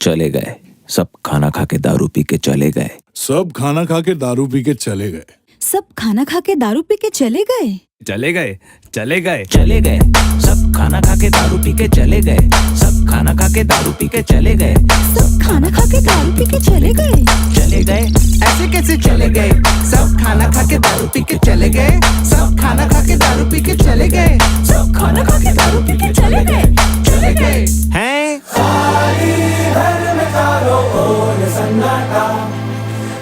चले गए। सब खाना खा के दारू पी के चले गए। सब खाना खा के दारू पी के चले गए। सब खाना खा के दारू पी के चले गए। चले गए, चले गए, चले गए। सब खाना खा के दारू पी के चले गए। सब खाना खा के दारू पी के चले गए। सब खाना खा के दारू पी के चले गए। चले गए, ऐसे कैसे चले गए? सब खाना खा के दारू पी के चले गए। सब खाना खा के दारू पी के चले गए। सब खाना खा के दारू पी के चले गए। चले गए हैं। खाली घर में चारों ओर सन्नाटा,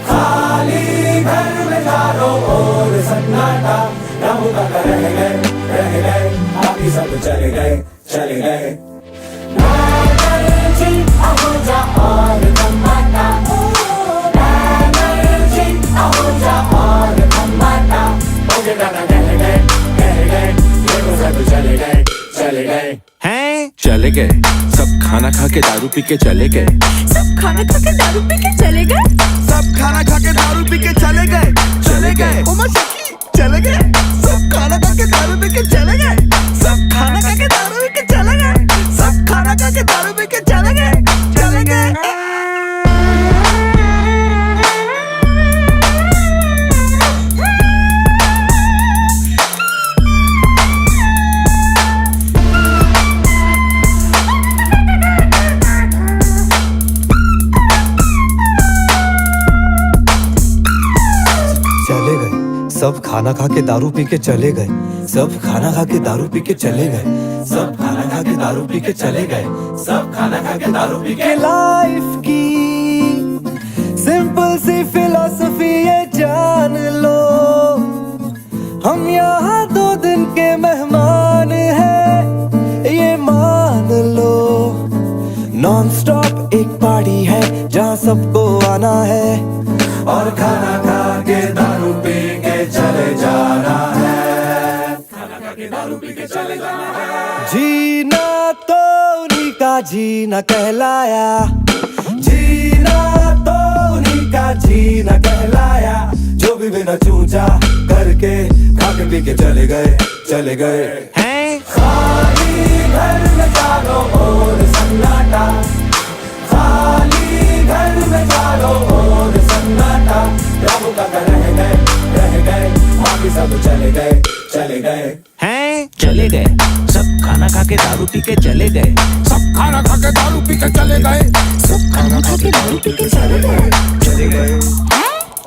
खाली घर में चारों ओर सन्नाटा। रामू काका रह गए, बाकी सब चले गए, चले गए। एनर्जी अहुजा और धमाका, एनर्जी अहुजा और धमाका। मुझे गाना रह गए, देखो सब चले गए, चले गए हैं। चले गए, सब खाना खा के दारू पी के चले गए। सब खाना खा के दारू पी के चले गए। सब खाना खा के दारू पी के चले गए। चले गए, चले गए। सब खाना खा के दारू पी के चले गए। सब खाना खा के दारू पी के चले गए। सब खाना खा के दारू पी के चले गए। चले गए। सब खाना खा के दारू पी के चले गए। सब खाना खा के दारू पी के चले गए। सब खाना खा के दारू पी के चले गए। सब खाना खा के दारू पी के। लाइफ की सिंपल सी फिलॉसफी ये जान लो, हम यहाँ 2 दिन के मेहमान हैं, ये मान लो। नॉन स्टॉप एक पार्टी है जहाँ सबको आना है और खाना खा के दारू पी के चले जाना है। खाना खा के दारू पी के चले जाना है। जीना तो उन्हीं का जीना कहलाया, जीना तो उन्हीं का जीना कहलाया। जो भी बिना चूचा करके खा के पी के चले गए, चले गए हैं। खाली घर में चारों ओर सन्नाटा, खाली घर में चारों ओर सन्नाटा। रामू काका रह गए, बाकी सब चले गए, चले गए हैं। चले गए, सब खाना खा के दारू पी के चले गए। सब खाना खा के दारू पी के चले गए। सब खाना खा के दारू पी के चले गए। चले गए,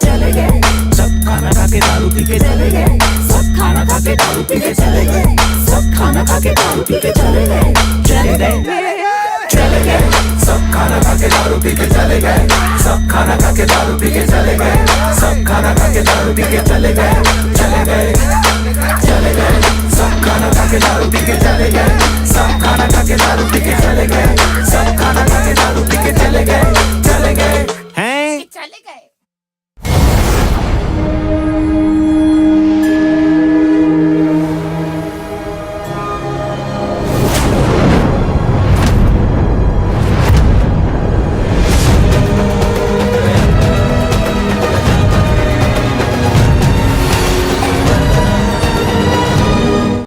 चले गए। सब खाना खा के दारू पी के चले गए। सब खाना खा के दारू पी के चले गए। सब खाना खा के दारू पी के चले गए। चले गए, चले गए। सब खाना खा के दारू पी के चले गए। सब खाना खा के दारू पी के चले गए। सब खाना खा के दारू पी के चले गए, चले गए, चले गए। सब खाना खा के दारू पी के चले गए।